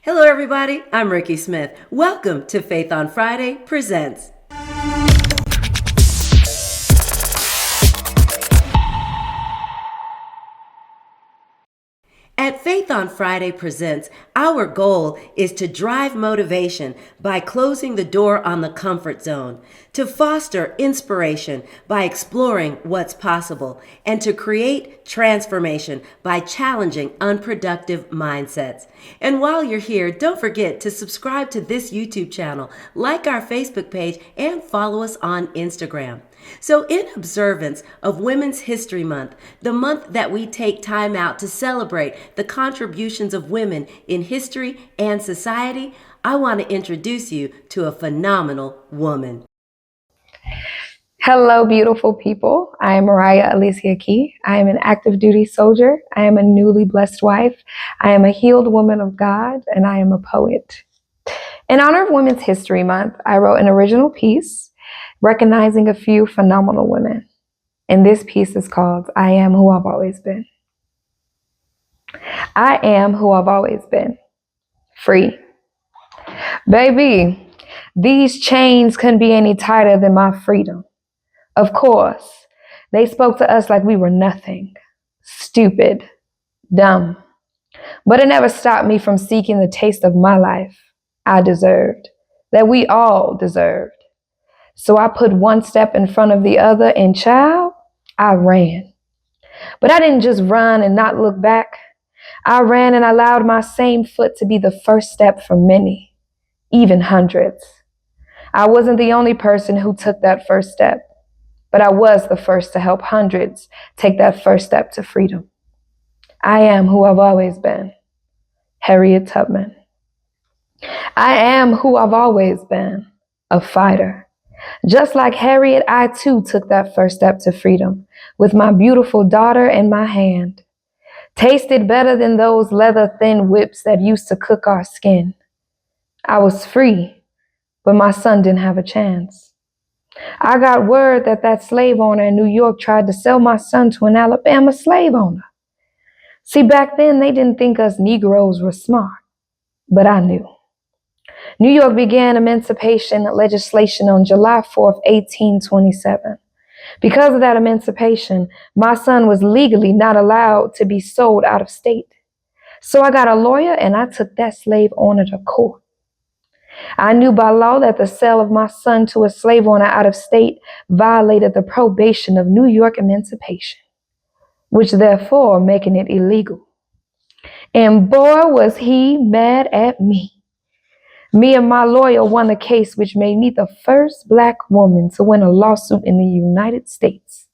Hello, everybody. I'm Rikki Smith. Welcome to Faith on Friday Presents. At Faith on Friday Presents, our goal is to drive motivation by closing the door on the comfort zone, to foster inspiration by exploring what's possible, and to create transformation by challenging unproductive mindsets. And while you're here, don't forget to subscribe to this YouTube channel, like our Facebook page, and follow us on Instagram. So in observance of Women's History Month, the month that we take time out to celebrate the contributions of women in history and society, I want to introduce you to a phenomenal woman. Hello, beautiful people. I am Moriah Key. I am an active duty soldier. I am a newly blessed wife. I am a healed woman of God, and I am a poet. In honor of Women's History Month, I wrote an original piece recognizing a few phenomenal women. And this piece is called I Am Who I've Always Been. I am who I've always been. Free. Baby, these chains couldn't be any tighter than my freedom. Of course, they spoke to us like we were nothing. Stupid. Dumb. But it never stopped me from seeking the taste of my life I deserved, that we all deserved. So I put one step in front of the other, and child, I ran. But I didn't just run and not look back. I ran and allowed my same foot to be the first step for many, even hundreds. I wasn't the only person who took that first step, but I was the first to help hundreds take that first step to freedom. I am who I've always been. Harriet Tubman. I am who I've always been, a fighter. Just like Harriet, I too took that first step to freedom with my beautiful daughter in my hand. Tasted better than those leather-thin whips that used to cook our skin. I was free, but my son didn't have a chance. I got word that slave owner in New York tried to sell my son to an Alabama slave owner. See, back then they didn't think us Negroes were smart, but I knew. New York began emancipation legislation on July 4th, 1827. Because of that emancipation, my son was legally not allowed to be sold out of state. So I got a lawyer and I took that slave owner to court. I knew by law that the sale of my son to a slave owner out of state violated the probation of New York emancipation, which therefore making it illegal. And boy, was he mad at me. Me and my lawyer won a case which made me the first Black woman to win a lawsuit in the United States.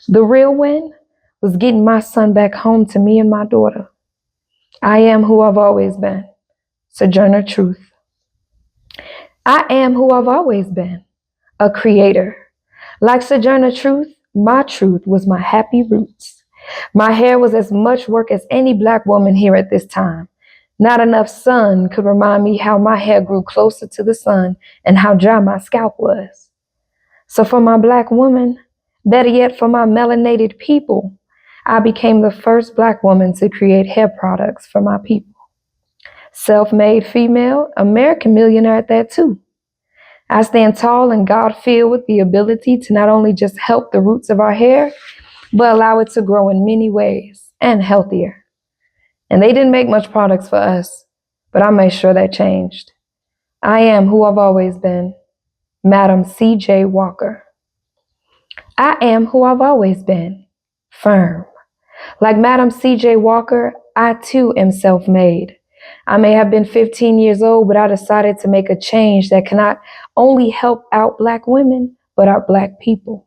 The real win was getting my son back home to me and my daughter. I am who I've always been. Sojourner Truth. I am who I've always been, a creator. Like Sojourner Truth, my truth was my happy roots. My hair was as much work as any Black woman here at this time. Not enough sun could remind me how my hair grew closer to the sun and how dry my scalp was. So for my Black woman, better yet for my melanated people, I became the first Black woman to create hair products for my people. Self-made female, American millionaire at that too. I stand tall and God-filled with the ability to not only just help the roots of our hair, but allow it to grow in many ways and healthier. And they didn't make much products for us, but I made sure that changed. I am who I've always been, Madam C.J. Walker. I am who I've always been, firm. Like Madam C.J. Walker, I too am self-made. I may have been 15 years old, but I decided to make a change that cannot only help out Black women, but our Black people.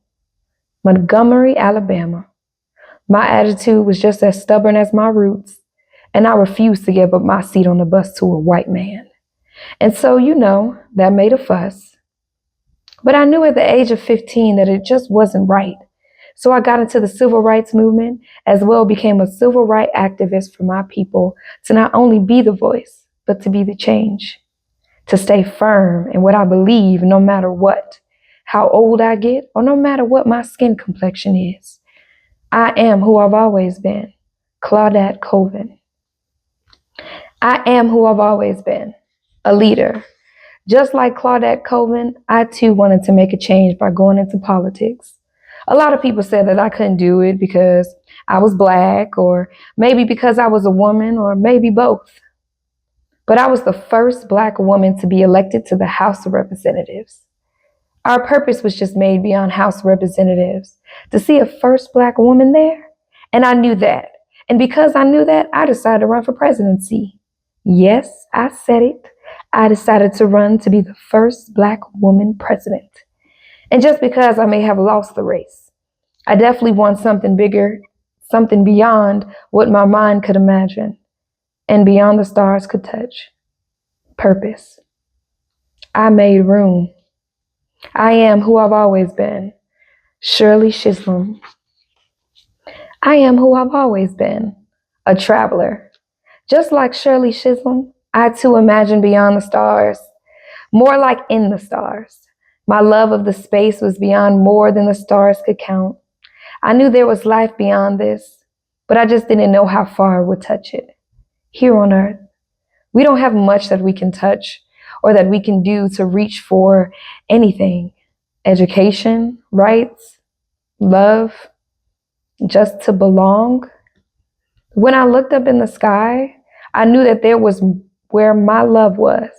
Montgomery, Alabama. My attitude was just as stubborn as my roots. And I refused to give up my seat on the bus to a white man. And so, that made a fuss. But I knew at the age of 15 that it just wasn't right. So I got into the civil rights movement, as well became a civil rights activist for my people, to not only be the voice, but to be the change. To stay firm in what I believe no matter what, how old I get, or no matter what my skin complexion is. I am who I've always been, Claudette Colvin. I am who I've always been, a leader. Just like Claudette Colvin, I too wanted to make a change by going into politics. A lot of people said that I couldn't do it because I was black, or maybe because I was a woman, or maybe both. But I was the first black woman to be elected to the House of Representatives. Our purpose was just made beyond House of Representatives. To see a first black woman there, and I knew that. And because I knew that, I decided to run for presidency. Yes, I said it. I decided to run to be the first black woman president. And just because I may have lost the race, I definitely want something bigger, something beyond what my mind could imagine and beyond the stars could touch. Purpose. I made room. I am who I've always been. Shirley Chisholm. I am who I've always been. A traveler. Just like Shirley Chisholm, I too imagine beyond the stars, more like in the stars. My love of the space was beyond more than the stars could count. I knew there was life beyond this, but I just didn't know how far I would touch it. Here on earth, we don't have much that we can touch or that we can do to reach for anything. Education, rights, love, just to belong. When I looked up in the sky, I knew that there was where my love was.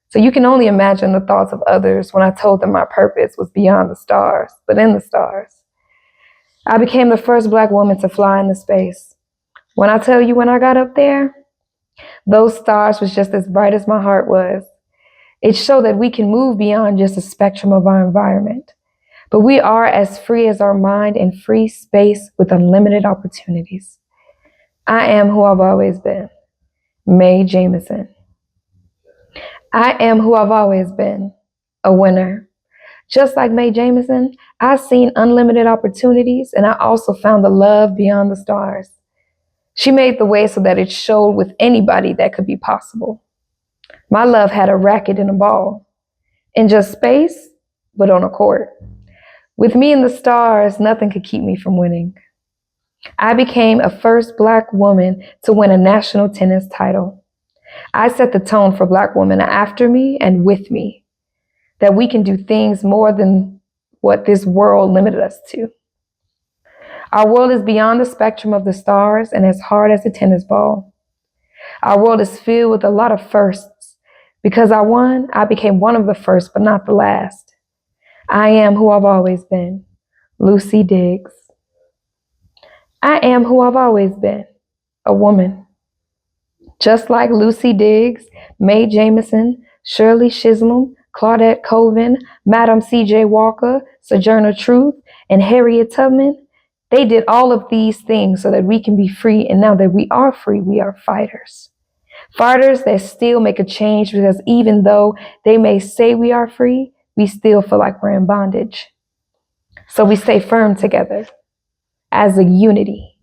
So you can only imagine the thoughts of others when I told them my purpose was beyond the stars, but in the stars. I became the first black woman to fly into space. When I tell you when I got up there, those stars was just as bright as my heart was. It showed that we can move beyond just the spectrum of our environment, but we are as free as our mind in free space with unlimited opportunities. I am who I've always been, Mae Jemison. I am who I've always been, a winner. Just like Mae Jemison, I've seen unlimited opportunities, and I also found the love beyond the stars. She made the way so that it showed with anybody that could be possible. My love had a racket and a ball, in just space, but on a court. With me in the stars, nothing could keep me from winning. I became a first black woman to win a national tennis title. I set the tone for black women after me and with me, that we can do things more than what this world limited us to. Our world is beyond the spectrum of the stars and as hard as a tennis ball. Our world is filled with a lot of firsts. Because I won, I became one of the first, but not the last. I am who I've always been, Lucy Diggs. I am who I've always been, a woman. Just like Lucy Diggs, Mae Jemison, Shirley Chisholm, Claudette Colvin, Madam C.J. Walker, Sojourner Truth, and Harriet Tubman, they did all of these things so that we can be free, and now that we are free, we are fighters. Fighters that still make a change because even though they may say we are free, we still feel like we're in bondage. So we stay firm together as a unity,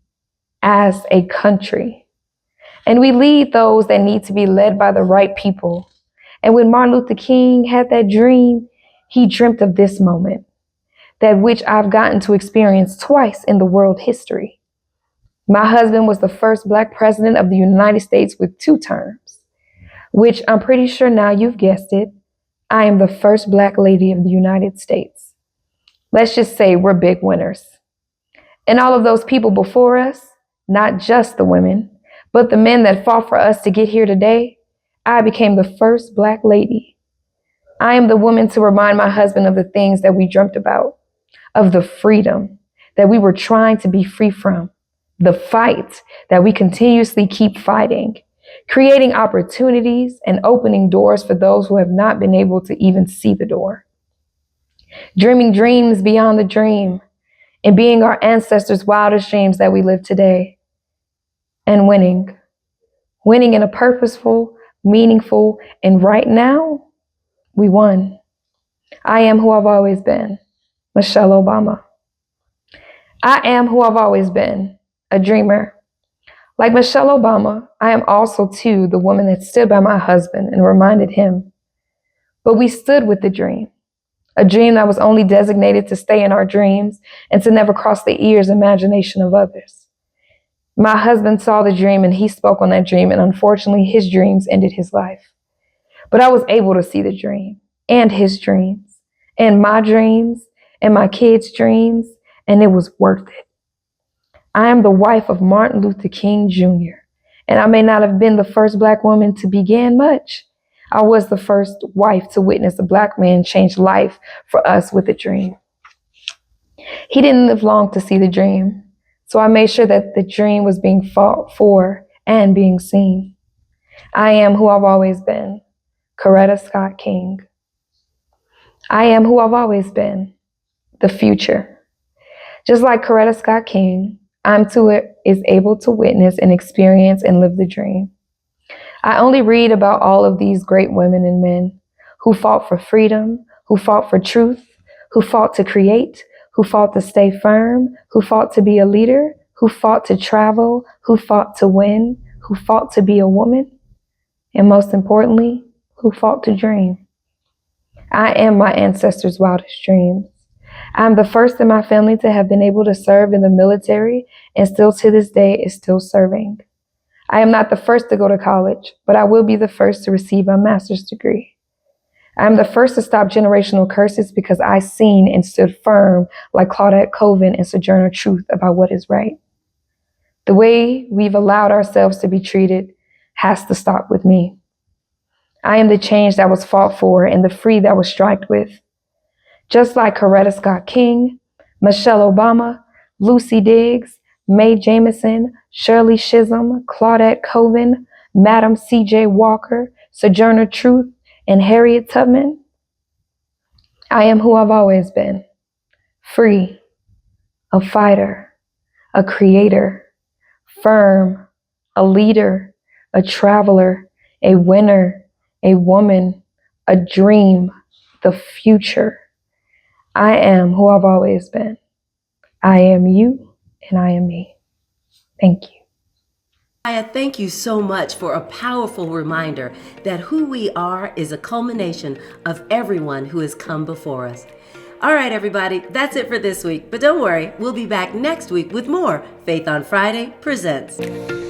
as a country. And we lead those that need to be led by the right people. And when Martin Luther King had that dream, he dreamt of this moment, that which I've gotten to experience twice in the world history. My husband was the first black president of the United States with 2 terms, which I'm pretty sure now you've guessed it. I am the first black lady of the United States. Let's just say we're big winners. And all of those people before us, not just the women, but the men that fought for us to get here today, I became the first black lady. I am the woman to remind my husband of the things that we dreamt about, of the freedom that we were trying to be free from, the fight that we continuously keep fighting, creating opportunities and opening doors for those who have not been able to even see the door. Dreaming dreams beyond the dream and being our ancestors' wildest dreams that we live today. And winning. Winning in a purposeful, meaningful, and right now, we won. I am who I've always been, Michelle Obama. I am who I've always been, a dreamer. Like Michelle Obama, I am also too the woman that stood by my husband and reminded him. But we stood with the dream, a dream that was only designated to stay in our dreams and to never cross the ears' imagination of others. My husband saw the dream and he spoke on that dream, and unfortunately, his dreams ended his life. But I was able to see the dream and his dreams and my dreams and my kids' dreams, and it was worth it. I am the wife of Martin Luther King Jr., and I may not have been the first Black woman to begin much. I was the first wife to witness a Black man change life for us with a dream. He didn't live long to see the dream, so I made sure that the dream was being fought for and being seen. I am who I've always been, Coretta Scott King. I am who I've always been, the future. Just like Coretta Scott King, I'm too is able to witness and experience and live the dream. I only read about all of these great women and men who fought for freedom, who fought for truth, who fought to create, who fought to stay firm, who fought to be a leader, who fought to travel, who fought to win, who fought to be a woman, and most importantly, who fought to dream. I am my ancestors' wildest dreams. I'm the first in my family to have been able to serve in the military and still to this day is still serving. I am not the first to go to college, but I will be the first to receive a master's degree. I am the first to stop generational curses because I seen and stood firm like Claudette Colvin and Sojourner Truth about what is right. The way we've allowed ourselves to be treated has to stop with me. I am the change that was fought for and the free that was striked with. Just like Coretta Scott King, Michelle Obama, Lucy Diggs, Mae Jemison, Shirley Chisholm, Claudette Colvin, Madam C.J. Walker, Sojourner Truth, and Harriet Tubman, I am who I've always been, free, a fighter, a creator, firm, a leader, a traveler, a winner, a woman, a dream, the future. I am who I've always been. I am you and I am me. Thank you. Moriah, thank you so much for a powerful reminder that who we are is a culmination of everyone who has come before us. All right, everybody, that's it for this week. But don't worry, we'll be back next week with more Faith on Friday Presents.